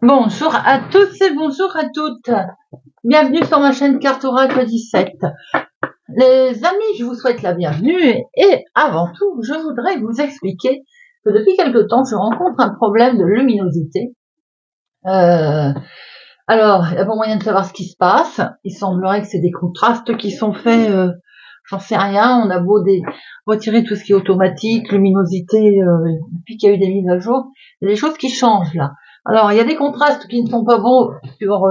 Bonjour à tous et bonjour à toutes. Bienvenue sur ma chaîne Carte Oracle 17. Les amis, je vous souhaite la bienvenue et avant tout, je voudrais vous expliquer que depuis quelque temps, je rencontre un problème de luminosité. Alors, il n'y a pas moyen de savoir ce qui se passe. Il semblerait que c'est des contrastes qui sont faits, j'en sais rien. On a beau retirer tout ce qui est automatique, luminosité, depuis qu'il y a eu des mises à jour, il y a des choses qui changent là. Alors, il y a des contrastes qui ne sont pas bons sur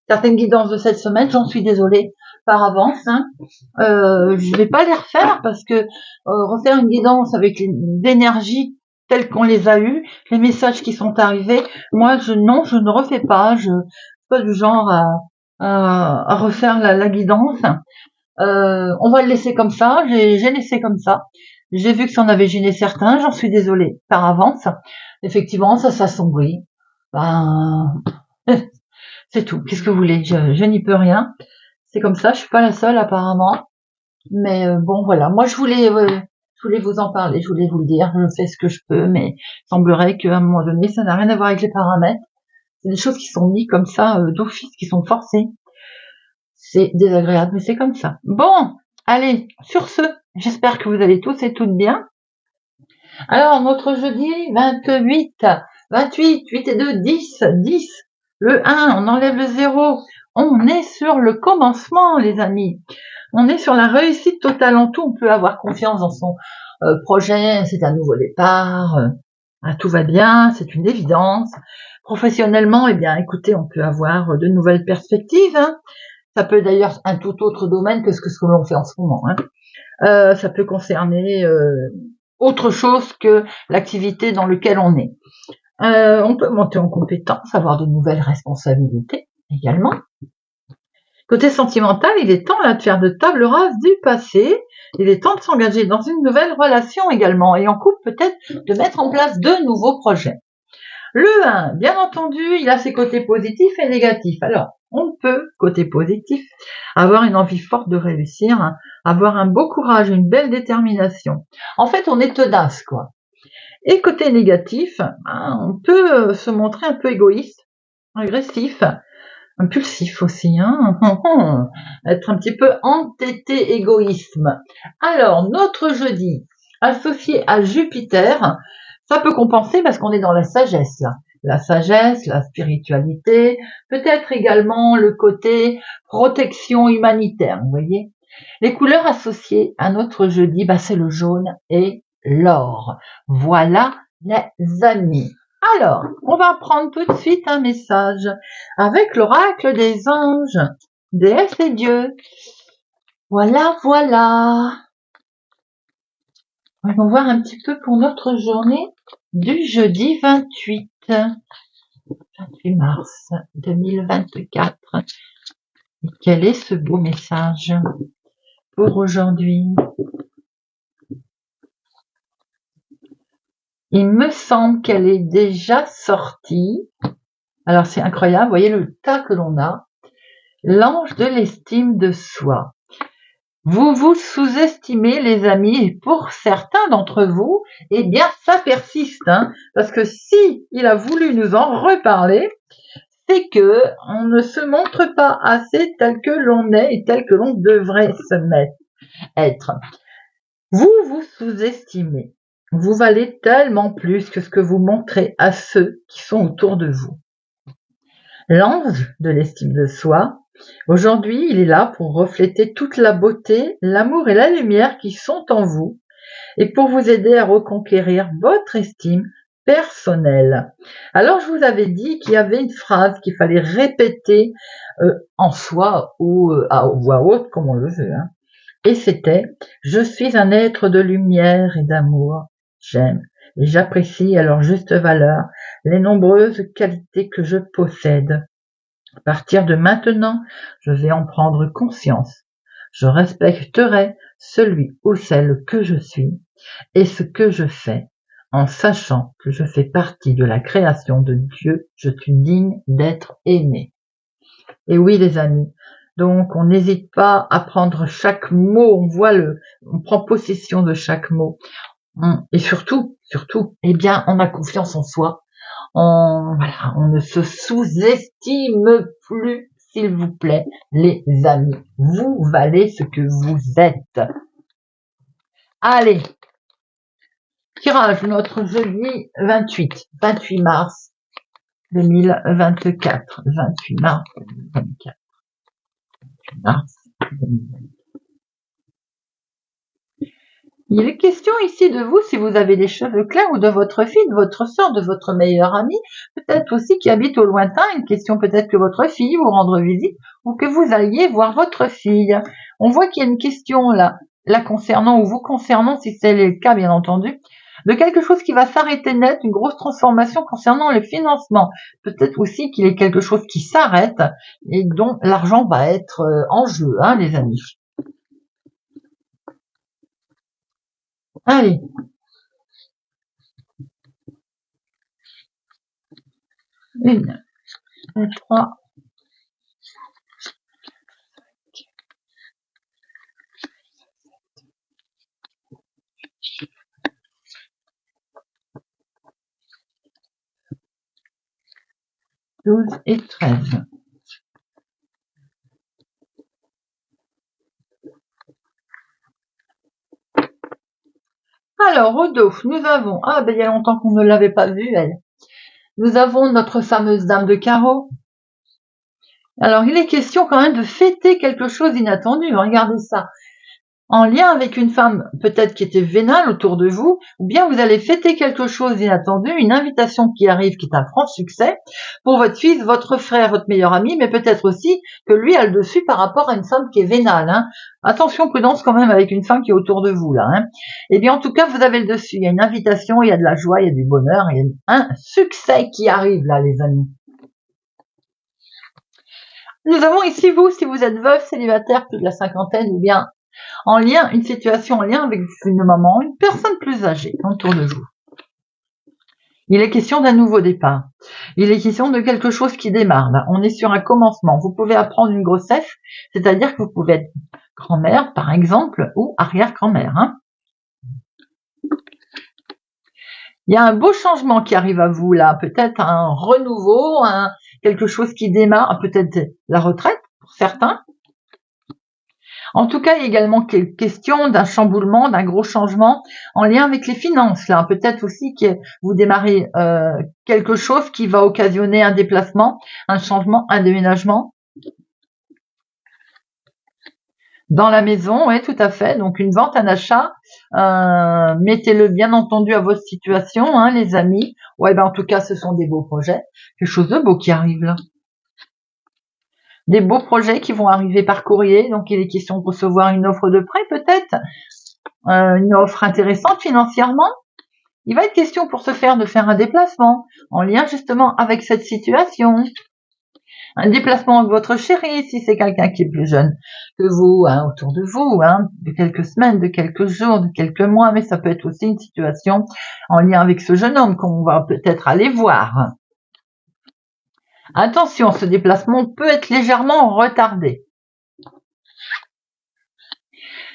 certaines guidances de cette semaine, j'en suis désolée par avance. Je vais pas les refaire parce que refaire une guidance avec l'énergie telle qu'on les a eues, les messages qui sont arrivés, moi je ne refais pas, je suis pas du genre à refaire la guidance. On va le laisser comme ça, j'ai laissé comme ça. J'ai vu que ça en avait gêné certains, j'en suis désolée par avance. Effectivement, ça s'assombrit. Ben, c'est tout. Qu'est-ce que vous voulez? Je n'y peux rien. C'est comme ça. Je suis pas la seule apparemment. Mais bon, voilà. Moi, je voulais vous en parler. Je voulais vous le dire. Je fais ce que je peux, mais il semblerait qu'à un moment donné, ça n'a rien à voir avec les paramètres. C'est des choses qui sont mises comme ça d'office, qui sont forcées. C'est désagréable, mais c'est comme ça. Bon, allez. Sur ce, j'espère que vous allez tous et toutes bien. Alors, notre jeudi 28, 8 et 2, 10, 10. Le 1, on enlève le 0. On est sur le commencement, les amis. On est sur la réussite totale en tout. On peut avoir confiance dans son projet. C'est un nouveau départ. Tout va bien, c'est une évidence. Professionnellement, eh bien, écoutez, on peut avoir de nouvelles perspectives. Ça peut d'ailleurs un tout autre domaine que ce que l'on fait en ce moment. Ça peut concerner autre chose que l'activité dans laquelle on est. On peut monter en compétence, avoir de nouvelles responsabilités également. Côté sentimental, il est temps là de faire de table rase du passé. Il est temps de s'engager dans une nouvelle relation également. Et en couple, peut-être de mettre en place de nouveaux projets. Le 1, bien entendu, il a ses côtés positifs et négatifs. Alors, on peut, côté positif, avoir une envie forte de réussir, avoir un beau courage, une belle détermination. En fait, on est tenace, quoi. Et côté négatif, on peut se montrer un peu égoïste, agressif, impulsif aussi, être un petit peu entêté égoïsme. Alors, notre jeudi, associé à Jupiter, ça peut compenser parce qu'on est dans la sagesse là. La sagesse, la spiritualité, peut-être également le côté protection humanitaire, vous voyez. Les couleurs associées à notre jeudi, c'est le jaune et l'or. Voilà les amis. Alors, on va prendre tout de suite un message avec l'oracle des anges, déesses et dieux. Voilà, voilà. On va voir un petit peu pour notre journée du jeudi 28 mars 2024. Et quel est ce beau message pour aujourd'hui? Il me semble qu'elle est déjà sortie. Alors c'est incroyable, vous voyez le tas que l'on a. L'ange de l'estime de soi. Vous vous sous-estimez, les amis, et pour certains d'entre vous, eh bien, ça persiste, parce que si il a voulu nous en reparler, c'est que on ne se montre pas assez tel que l'on est et tel que l'on devrait être. Vous vous sous-estimez. Vous valez tellement plus que ce que vous montrez à ceux qui sont autour de vous. L'ange de l'estime de soi, aujourd'hui, il est là pour refléter toute la beauté, l'amour et la lumière qui sont en vous et pour vous aider à reconquérir votre estime personnelle. Alors, je vous avais dit qu'il y avait une phrase qu'il fallait répéter en soi ou à voix haute, comme on le veut. Et c'était « Je suis un être de lumière et d'amour. J'aime et j'apprécie à leur juste valeur les nombreuses qualités que je possède. À partir de maintenant, je vais en prendre conscience. Je respecterai celui ou celle que je suis et ce que je fais, en sachant que je fais partie de la création de Dieu, je suis digne d'être aimé. » Et oui, les amis, donc on n'hésite pas à prendre chaque mot, on prend possession de chaque mot. Et surtout, eh bien, on a confiance en soi. Voilà, on ne se sous-estime plus, s'il vous plaît, les amis. Vous valez ce que vous êtes. Allez, tirage notre jeudi 28 mars 2024. 28 mars 2024. 28 mars 2024. Il est question ici de vous, si vous avez des cheveux clairs, ou de votre fille, de votre soeur, de votre meilleure amie, peut-être aussi qui habite au lointain, une question peut-être que votre fille vous rendre visite, ou que vous alliez voir votre fille. On voit qu'il y a une question là concernant, ou vous concernant, si c'est le cas bien entendu, de quelque chose qui va s'arrêter net, une grosse transformation concernant le financement. Peut-être aussi qu'il y a quelque chose qui s'arrête, et dont l'argent va être en jeu, hein, les amis. Allez. 1, 2, 3, 12 et 13. Alors, au dos, nous avons, il y a longtemps qu'on ne l'avait pas vue, elle. Nous avons notre fameuse dame de carreau. Alors, il est question quand même de fêter quelque chose d'inattendu. Regardez ça. En lien avec une femme peut-être qui était vénale autour de vous, ou bien vous allez fêter quelque chose d'inattendu, une invitation qui arrive, qui est un franc succès, pour votre fils, votre frère, votre meilleur ami, mais peut-être aussi que lui a le dessus par rapport à une femme qui est vénale. Hein. Attention, prudence quand même avec une femme qui est autour de vous là. Hein. Eh bien, en tout cas, vous avez le dessus. Il y a une invitation, il y a de la joie, il y a du bonheur, il y a un succès qui arrive là, les amis. Nous avons ici vous, si vous êtes veuf, célibataire, plus de la cinquantaine, ou bien en lien, une situation en lien avec une maman, une personne plus âgée autour de vous. Il est question d'un nouveau départ. Il est question de quelque chose qui démarre. Là, on est sur un commencement. Vous pouvez apprendre une grossesse, c'est-à-dire que vous pouvez être grand-mère, par exemple, ou arrière-grand-mère. Hein. Il y a un beau changement qui arrive à vous là, peut-être un renouveau, quelque chose qui démarre, peut-être la retraite pour certains. En tout cas, il y a également question d'un chamboulement, d'un gros changement en lien avec les finances. Là, peut-être aussi que vous démarrez quelque chose qui va occasionner un déplacement, un changement, un déménagement dans la maison. Oui, tout à fait. Donc une vente, un achat. Mettez-le bien entendu à votre situation, hein, les amis. Ouais, en tout cas, ce sont des beaux projets, quelque chose de beau qui arrive là. Des beaux projets qui vont arriver par courrier, donc il est question de recevoir une offre de prêt peut-être, une offre intéressante financièrement. Il va être question pour ce faire de faire un déplacement en lien justement avec cette situation. Un déplacement avec votre chéri, si c'est quelqu'un qui est plus jeune que vous, hein, autour de vous, hein, de quelques semaines, de quelques jours, de quelques mois, mais ça peut être aussi une situation en lien avec ce jeune homme qu'on va peut-être aller voir. Attention, ce déplacement peut être légèrement retardé.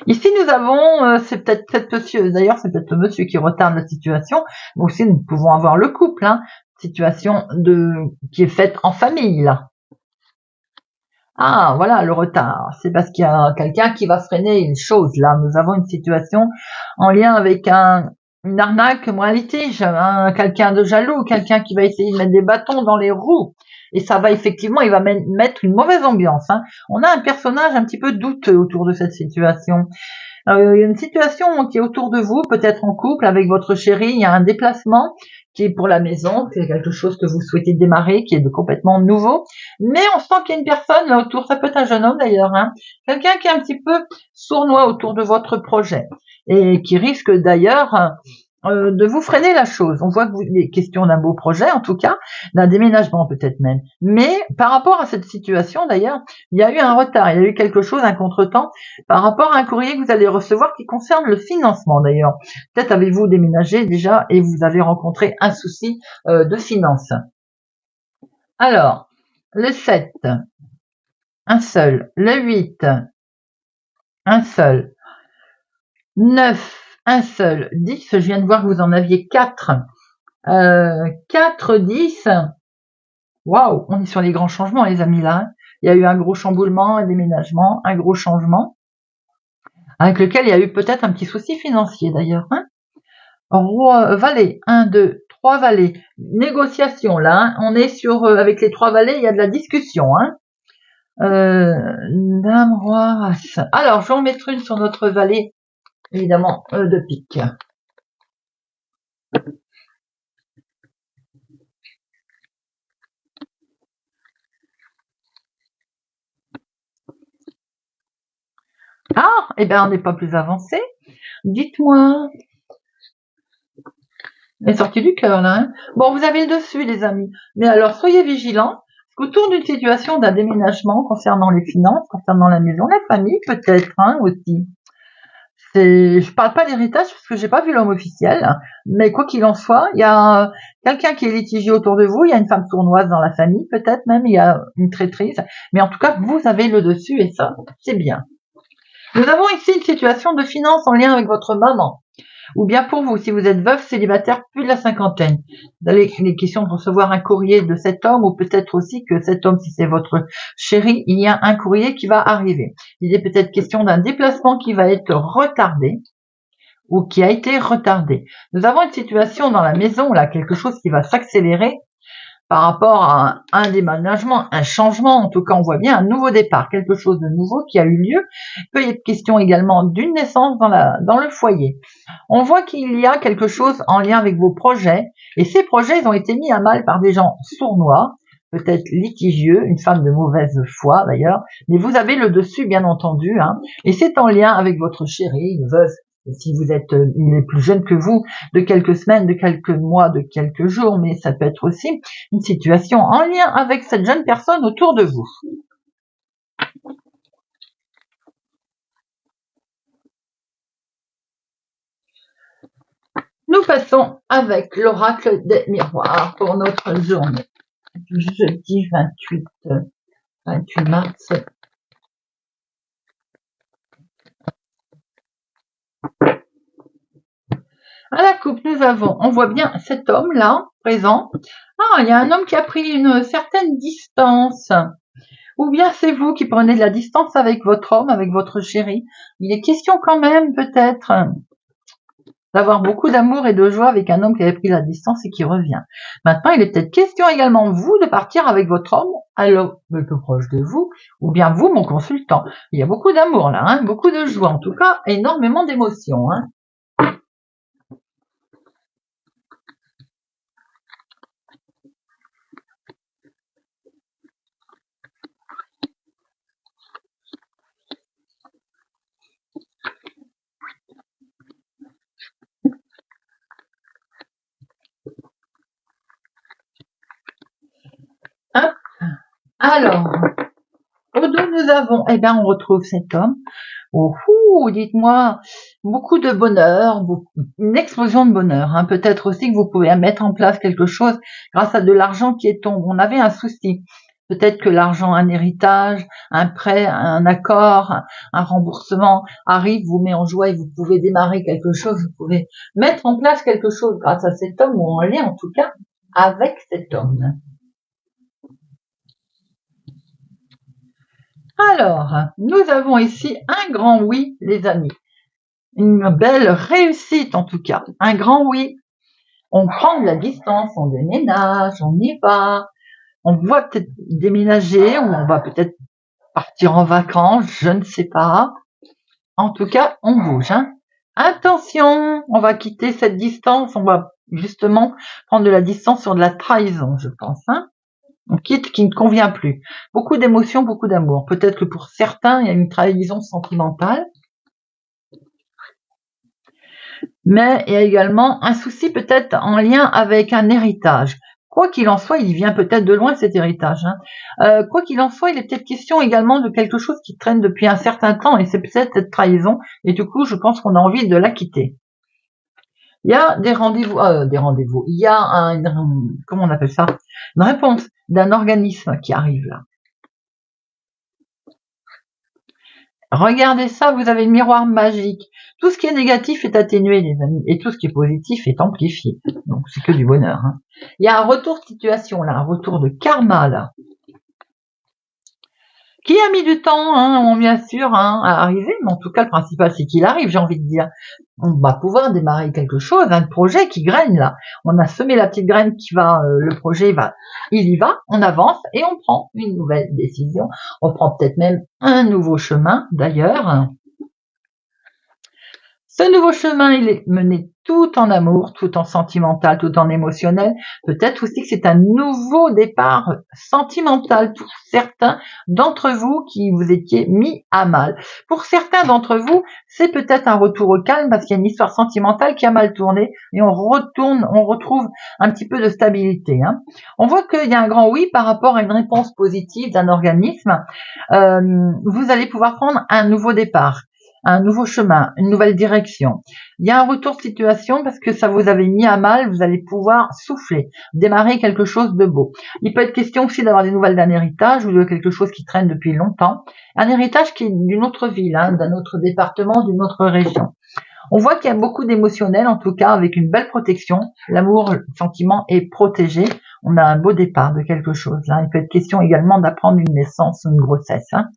Ici, nous avons, c'est peut-être cette monsieur, d'ailleurs, c'est peut-être le monsieur qui retarde la situation, mais aussi nous pouvons avoir le couple, hein, situation qui est faite en famille, là. Ah, voilà, le retard. C'est parce qu'il y a quelqu'un qui va freiner une chose, là. Nous avons une situation en lien avec une arnaque, un litige, hein, quelqu'un de jaloux, quelqu'un qui va essayer de mettre des bâtons dans les roues. Et ça va effectivement, il va mettre une mauvaise ambiance. Hein. On a un personnage un petit peu douteux autour de cette situation. Il y a une situation qui est autour de vous, peut-être en couple avec votre chéri, il y a un déplacement qui est pour la maison, c'est quelque chose que vous souhaitez démarrer, qui est complètement nouveau, mais on sent qu'il y a une personne là autour, ça peut être un jeune homme d'ailleurs, hein, quelqu'un qui est un petit peu sournois autour de votre projet, et qui risque d'ailleurs de vous freiner la chose. On voit qu'il est question d'un beau projet, en tout cas, d'un déménagement peut-être même. Mais par rapport à cette situation, d'ailleurs, il y a eu un retard, il y a eu quelque chose, un contretemps, par rapport à un courrier que vous allez recevoir qui concerne le financement d'ailleurs. Peut-être avez-vous déménagé déjà et vous avez rencontré un souci de finances. Alors, le 7, un seul. Le 8, un seul. 9, un seul. 10, je viens de voir que vous en aviez 4. 4, 10. Waouh, on est sur les grands changements, les amis, là. Hein. Il y a eu un gros chamboulement, un déménagement, un gros changement, avec lequel il y a eu peut-être un petit souci financier, d'ailleurs. Hein. Roi, valet, 1, 2, 3 valets. Négociation, là. Hein. On est sur, avec les 3 valets, il y a de la discussion. Hein. Dame, roi, as. Alors, je vais en mettre une sur notre valet, évidemment, de pique. Ah, eh bien, on n'est pas plus avancé. Dites-moi. Elle est sortie du cœur, là. Hein. Bon, vous avez le dessus, les amis. Mais alors, soyez vigilants. Autour d'une situation d'un déménagement concernant les finances, concernant la maison, la famille, peut-être, hein, aussi. Je parle pas d'héritage parce que j'ai pas vu l'homme officiel, mais quoi qu'il en soit, il y a quelqu'un qui est litigieux autour de vous, il y a une femme sournoise dans la famille, peut-être même, il y a une traîtrise, mais en tout cas, vous avez le dessus et ça, c'est bien. Nous avons ici une situation de finances en lien avec votre maman. Ou bien pour vous, si vous êtes veuf, célibataire, plus de la cinquantaine. Vous avez les questions de recevoir un courrier de cet homme, ou peut-être aussi que cet homme, si c'est votre chéri, il y a un courrier qui va arriver. Il est peut-être question d'un déplacement qui va être retardé, ou qui a été retardé. Nous avons une situation dans la maison, là, quelque chose qui va s'accélérer, par rapport à un déménagement, un changement, en tout cas on voit bien un nouveau départ, quelque chose de nouveau qui a eu lieu. Il peut y être question également d'une naissance dans le foyer. On voit qu'il y a quelque chose en lien avec vos projets, et ces projets ils ont été mis à mal par des gens sournois, peut-être litigieux, une femme de mauvaise foi d'ailleurs, mais vous avez le dessus bien entendu, hein, et c'est en lien avec votre chérie, une veuve. Si vous êtes, il est plus jeune que vous, de quelques semaines, de quelques mois, de quelques jours, mais ça peut être aussi une situation en lien avec cette jeune personne autour de vous. Nous passons avec l'oracle des miroirs pour notre journée du jeudi 28 mars. À la coupe, on voit bien cet homme-là, présent. Ah, il y a un homme qui a pris une certaine distance. Ou bien c'est vous qui prenez de la distance avec votre homme, avec votre chéri. Il est question quand même, peut-être, d'avoir beaucoup d'amour et de joie avec un homme qui avait pris la distance et qui revient. Maintenant, il est peut-être question également, vous, de partir avec votre homme, alors, le plus proche de vous, ou bien vous, mon consultant. Il y a beaucoup d'amour là, hein, beaucoup de joie, en tout cas, énormément d'émotions. Hein. Hein. Alors, où nous avons, eh bien, on retrouve cet homme. Oh, dites-moi, beaucoup de bonheur, une explosion de bonheur. Hein. Peut-être aussi que vous pouvez mettre en place quelque chose grâce à de l'argent qui est tombé. On avait un souci. Peut-être que l'argent, un héritage, un prêt, un accord, un remboursement arrive, vous met en joie et vous pouvez démarrer quelque chose, vous pouvez mettre en place quelque chose grâce à cet homme ou en lien en tout cas avec cet homme. Alors, nous avons ici un grand oui, les amis. Une belle réussite en tout cas. Un grand oui. On prend de la distance, on déménage, on y va. On va peut-être déménager, ou on va peut-être partir en vacances, je ne sais pas. En tout cas, on bouge. Hein. Attention, on va quitter cette distance. On va justement prendre de la distance sur de la trahison, je pense. Hein. On quitte qui ne convient plus. Beaucoup d'émotions, beaucoup d'amour. Peut-être que pour certains, il y a une trahison sentimentale. Mais il y a également un souci peut-être en lien avec un héritage. Quoi qu'il en soit, il vient peut-être de loin cet héritage. Hein. Quoi qu'il en soit, il est peut-être question également de quelque chose qui traîne depuis un certain temps et c'est peut-être cette trahison. Et du coup, je pense qu'on a envie de la quitter. Il y a des rendez-vous, Il y a comment on appelle ça, une réponse d'un organisme qui arrive là. Regardez ça, vous avez le miroir magique. Tout ce qui est négatif est atténué, les amis, et tout ce qui est positif est amplifié. Donc, c'est que du bonheur. Hein. Il y a un retour de situation, là, un retour de karma, là, qui a mis du temps, hein, bien sûr, hein, à arriver, mais en tout cas, le principal, c'est qu'il arrive, j'ai envie de dire. On va pouvoir démarrer quelque chose, un projet qui graine, là. On a semé la petite graine qui va, le projet il y va, on avance et on prend une nouvelle décision. On prend peut-être même un nouveau chemin, d'ailleurs. Ce nouveau chemin, il est mené tout en amour, tout en sentimental, tout en émotionnel. Peut-être aussi que c'est un nouveau départ sentimental pour certains d'entre vous qui vous étiez mis à mal. Pour certains d'entre vous, c'est peut-être un retour au calme parce qu'il y a une histoire sentimentale qui a mal tourné et on retrouve un petit peu de stabilité. Hein. On voit qu'il y a un grand oui par rapport à une réponse positive d'un organisme. Vous allez pouvoir prendre un nouveau départ, un nouveau chemin, une nouvelle direction. Il y a un retour de situation parce que ça vous avait mis à mal, vous allez pouvoir souffler, démarrer quelque chose de beau. Il peut être question aussi d'avoir des nouvelles d'un héritage ou de quelque chose qui traîne depuis longtemps. Un héritage qui est d'une autre ville, hein, d'un autre département, d'une autre région. On voit qu'il y a beaucoup d'émotionnel, en tout cas, avec une belle protection. L'amour, le sentiment est protégé. On a un beau départ de quelque chose. Là. Il peut être question également d'apprendre une naissance ou une grossesse. Hein.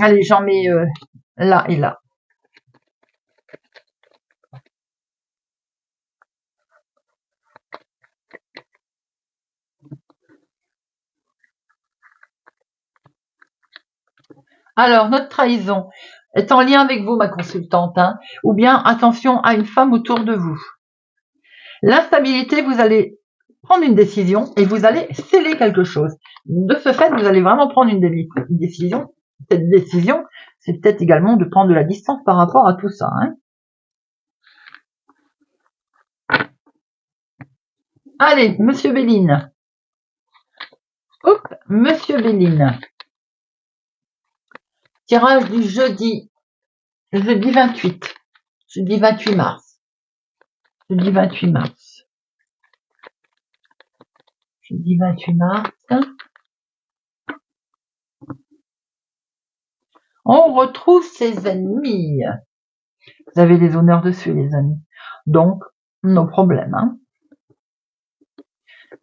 Allez, j'en mets là et là. Alors, notre trahison est en lien avec vous, ma consultante, hein, ou bien attention à une femme autour de vous. L'instabilité, vous allez prendre une décision et vous allez sceller quelque chose. De ce fait, vous allez vraiment prendre une décision. Cette décision, c'est peut-être également de prendre de la distance par rapport à tout ça. Hein. Allez, Monsieur Béline. Hop, Monsieur Béline. Tirage du jeudi 28. Jeudi 28 mars. Jeudi 28 mars. Jeudi 28 mars. On retrouve ses ennemis. Vous avez les honneurs dessus, les amis. Donc, nos problèmes. Hein.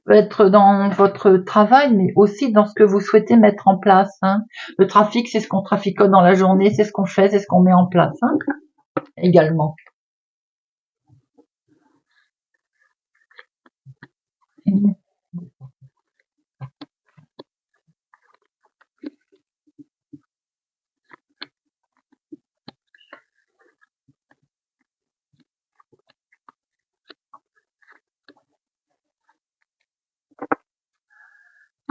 Peut être dans votre travail, mais aussi dans ce que vous souhaitez mettre en place. Hein. Le trafic, c'est ce qu'on traficote dans la journée, c'est ce qu'on fait, c'est ce qu'on met en place. Hein. Également.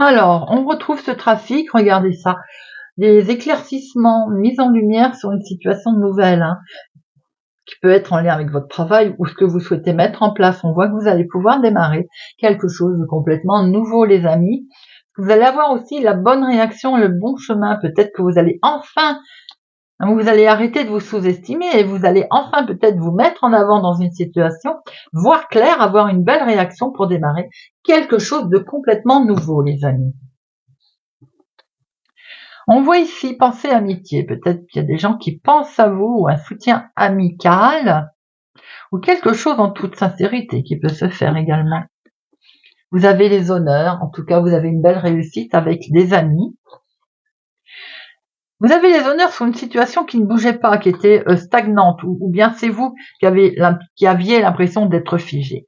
Alors, on retrouve ce trafic, regardez ça, des éclaircissements, mise en lumière sur une situation nouvelle, hein, qui peut être en lien avec votre travail ou ce que vous souhaitez mettre en place. On voit que vous allez pouvoir démarrer quelque chose de complètement nouveau, les amis. Vous allez avoir aussi la bonne réaction, le bon chemin. Peut-être que vous allez arrêter de vous sous-estimer et vous allez enfin peut-être vous mettre en avant dans une situation, voir clair, avoir une belle réaction pour démarrer quelque chose de complètement nouveau, les amis. On voit ici pensée amitié. Peut-être qu'il y a des gens qui pensent à vous ou un soutien amical ou quelque chose en toute sincérité qui peut se faire également. Vous avez les honneurs, en tout cas vous avez une belle réussite avec des amis. Vous avez les honneurs sur une situation qui ne bougeait pas, qui était stagnante, ou bien c'est vous qui aviez l'impression d'être figé.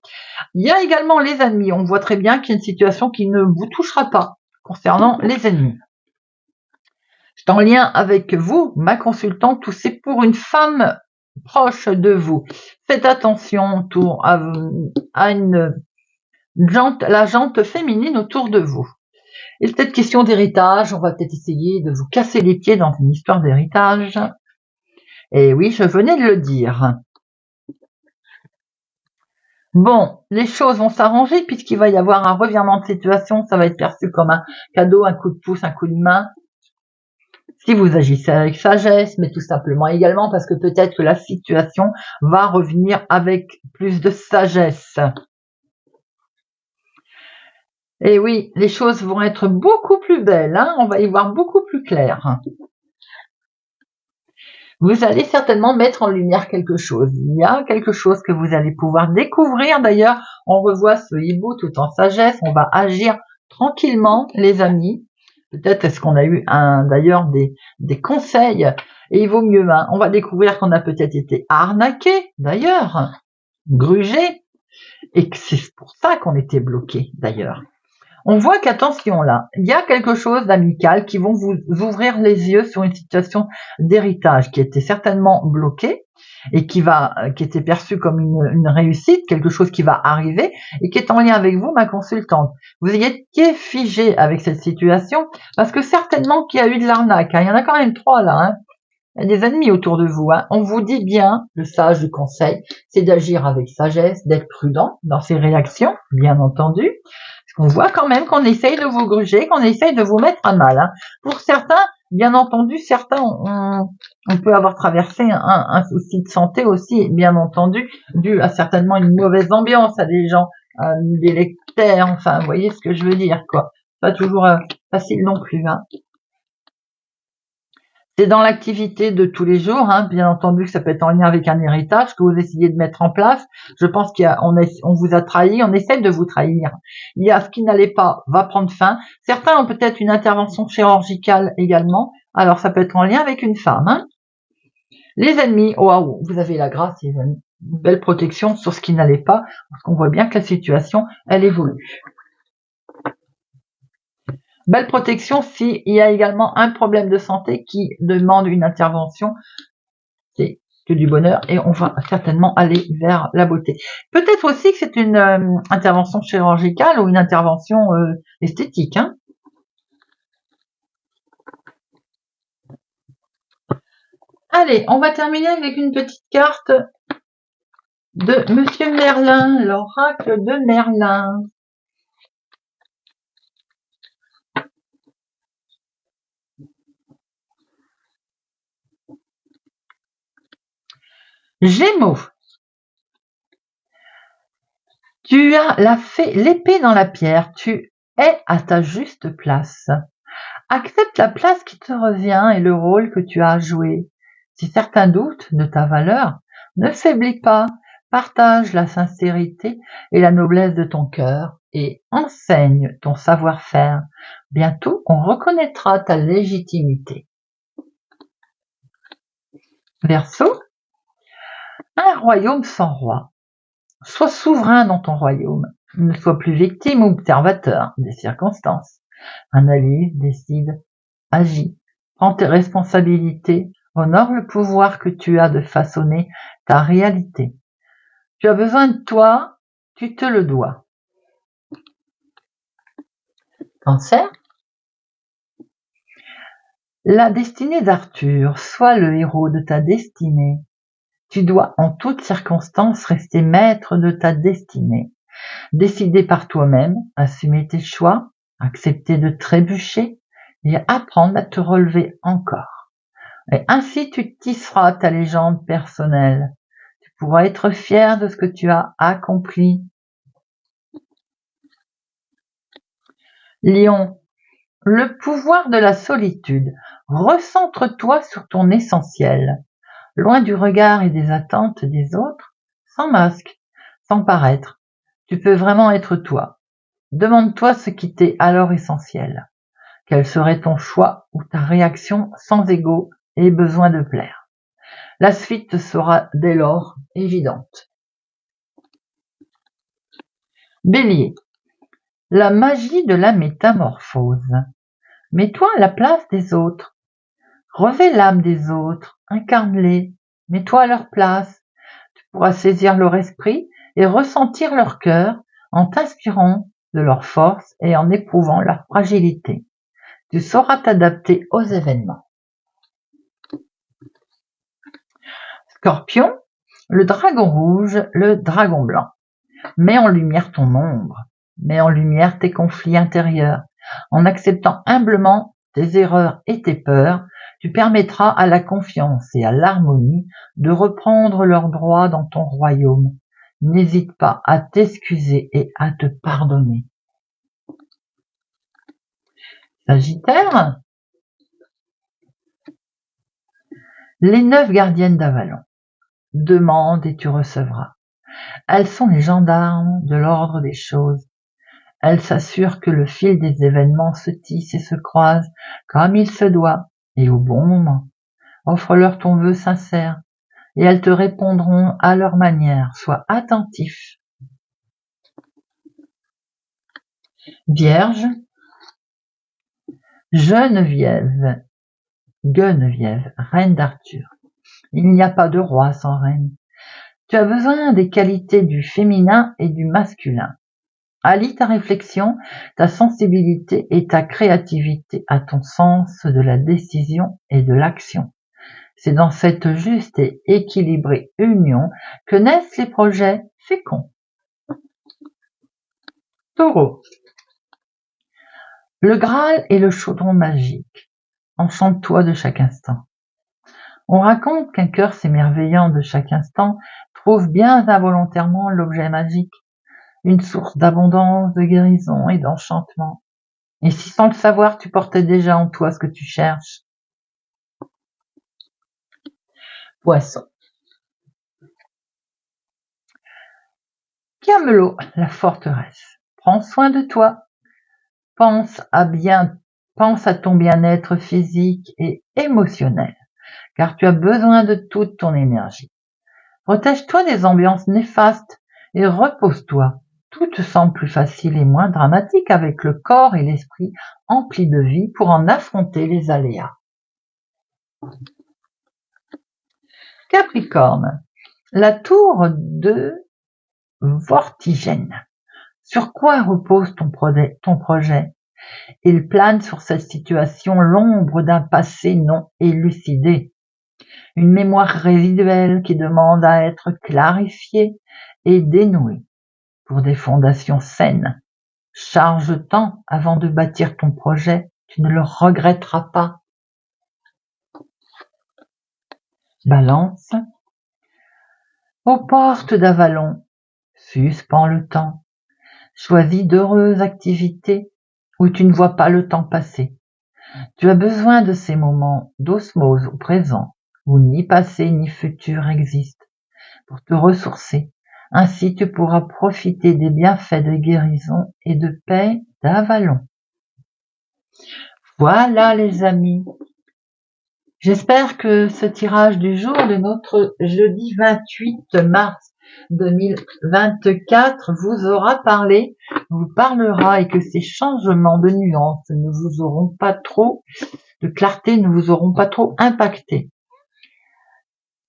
Il y a également les ennemis. On voit très bien qu'il y a une situation qui ne vous touchera pas concernant les ennemis. C'est en lien avec vous, ma consultante, ou c'est pour une femme proche de vous. Faites attention à la jante féminine autour de vous. Il est peut-être question d'héritage, on va peut-être essayer de vous casser les pieds dans une histoire d'héritage. Et oui, je venais de le dire. Bon, les choses vont s'arranger puisqu'il va y avoir un revirement de situation, ça va être perçu comme un cadeau, un coup de pouce, un coup de main. Si vous agissez avec sagesse, mais tout simplement également parce que peut-être que la situation va revenir avec plus de sagesse. Et oui, les choses vont être beaucoup plus belles, hein, on va y voir beaucoup plus clair. Vous allez certainement mettre en lumière quelque chose. Il y a quelque chose que vous allez pouvoir découvrir. D'ailleurs, on revoit ce hibou tout en sagesse. On va agir tranquillement, les amis. Peut-être est-ce qu'on a eu d'ailleurs des conseils. Et il vaut mieux, hein. On va découvrir qu'on a peut-être été arnaqué, d'ailleurs, grugé. Et que c'est pour ça qu'on était bloqué, d'ailleurs. On voit qu'attention là, il y a quelque chose d'amical qui vont vous ouvrir les yeux sur une situation d'héritage qui était certainement bloquée et qui était perçue comme une réussite, quelque chose qui va arriver et qui est en lien avec vous, ma consultante. Vous y étiez figé avec cette situation parce que certainement qu'il y a eu de l'arnaque, hein. Il y en a quand même 3 là, hein. Il y a des ennemis autour de vous, hein. On vous dit bien, le sage du conseil, c'est d'agir avec sagesse, d'être prudent dans ses réactions, bien entendu. Parce qu'on voit quand même qu'on essaye de vous gruger, qu'on essaye de vous mettre à mal, hein. Pour certains, bien entendu, on peut avoir traversé un souci de santé aussi, bien entendu, dû à certainement une mauvaise ambiance, à des gens, à des lecteurs, enfin, vous voyez ce que je veux dire, quoi. Pas toujours facile non plus, hein. C'est dans l'activité de tous les jours, hein, bien entendu que ça peut être en lien avec un héritage que vous essayez de mettre en place. Je pense on vous a trahi, on essaie de vous trahir. Il y a ce qui n'allait pas, va prendre fin. Certains ont peut-être une intervention chirurgicale également. Alors ça peut être en lien avec une femme, hein. Les ennemis, waouh, vous avez la grâce, les amis. Une belle protection sur ce qui n'allait pas, parce qu'on voit bien que la situation, elle évolue. Belle protection s'il y a également un problème de santé qui demande une intervention. C'est que du bonheur et on va certainement aller vers la beauté. Peut-être aussi que c'est une intervention chirurgicale ou une intervention esthétique, hein. Allez, on va terminer avec une petite carte de Monsieur Merlin, l'oracle de Merlin. Gémeaux. Tu as l'épée dans la pierre, tu es à ta juste place. Accepte la place qui te revient et le rôle que tu as à jouer. Si certains doutent de ta valeur, ne faiblis pas, partage la sincérité et la noblesse de ton cœur et enseigne ton savoir-faire. Bientôt, on reconnaîtra ta légitimité. Verseau, un royaume sans roi. Sois souverain dans ton royaume. Ne sois plus victime ou observateur des circonstances. Analyse, décide, agis. Prends tes responsabilités. Honore le pouvoir que tu as de façonner ta réalité. Tu as besoin de toi, tu te le dois. Cancer. La destinée d'Arthur, sois le héros de ta destinée. Tu dois en toutes circonstances rester maître de ta destinée. Décider par toi-même, assumer tes choix, accepter de trébucher et apprendre à te relever encore. Et ainsi tu tisseras ta légende personnelle. Tu pourras être fier de ce que tu as accompli. Lion, le pouvoir de la solitude. Recentre-toi sur ton essentiel, loin du regard et des attentes des autres, sans masque, sans paraître. Tu peux vraiment être toi. Demande-toi ce qui t'est alors essentiel. Quel serait ton choix ou ta réaction sans ego et besoin de plaire? La suite sera dès lors évidente. Bélier, la magie de la métamorphose. Mets-toi à la place des autres. Revêt l'âme des autres, incarne-les, mets-toi à leur place. Tu pourras saisir leur esprit et ressentir leur cœur en t'inspirant de leur force et en éprouvant leur fragilité. Tu sauras t'adapter aux événements. Scorpion, le dragon rouge, le dragon blanc. Mets en lumière ton ombre, mets en lumière tes conflits intérieurs. En acceptant humblement tes erreurs et tes peurs, tu permettras à la confiance et à l'harmonie de reprendre leurs droits dans ton royaume. N'hésite pas à t'excuser et à te pardonner. Sagittaire, les 9 gardiennes d'Avalon. Demande et tu recevras. Elles sont les gendarmes de l'ordre des choses. Elles s'assurent que le fil des événements se tisse et se croise comme il se doit et au bon moment. Offre-leur ton vœu sincère et elles te répondront à leur manière. Sois attentif. Vierge, Geneviève, reine d'Arthur. Il n'y a pas de roi sans reine. Tu as besoin des qualités du féminin et du masculin. Allie ta réflexion, ta sensibilité et ta créativité à ton sens de la décision et de l'action. C'est dans cette juste et équilibrée union que naissent les projets féconds. Taureau. Le Graal est le chaudron magique. Enchante-toi de chaque instant. On raconte qu'un cœur s'émerveillant de chaque instant trouve bien involontairement l'objet magique, une source d'abondance, de guérison et d'enchantement. Et si sans le savoir, tu portais déjà en toi ce que tu cherches. Poisson. Camelot, la forteresse. Prends soin de toi. Pense à ton bien-être physique et émotionnel, car tu as besoin de toute ton énergie. Protège-toi des ambiances néfastes et repose-toi. Tout te semble plus facile et moins dramatique avec le corps et l'esprit emplis de vie pour en affronter les aléas. Capricorne, la tour de Vortigène. Sur quoi repose ton projet? Il plane sur cette situation l'ombre d'un passé non élucidé, une mémoire résiduelle qui demande à être clarifiée et dénouée. Pour des fondations saines, charge-t'en avant de bâtir ton projet, tu ne le regretteras pas. Balance. Aux portes d'Avalon, suspends le temps. Choisis d'heureuses activités où tu ne vois pas le temps passer. Tu as besoin de ces moments d'osmose au présent, où ni passé ni futur existent, pour te ressourcer. Ainsi tu pourras profiter des bienfaits de guérison et de paix d'Avalon. Voilà les amis. J'espère que ce tirage du jour de notre jeudi 28 mars 2024 vous aura parlé, vous parlera et que ces changements de nuances ne vous auront pas trop, de clarté ne vous auront pas trop impacté.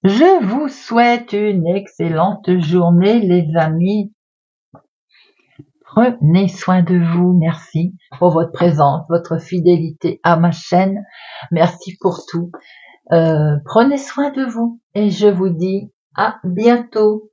Je vous souhaite une excellente journée les amis. Prenez soin de vous. Merci pour votre présence, votre fidélité à ma chaîne. Merci pour tout. Prenez soin de vous et je vous dis à bientôt.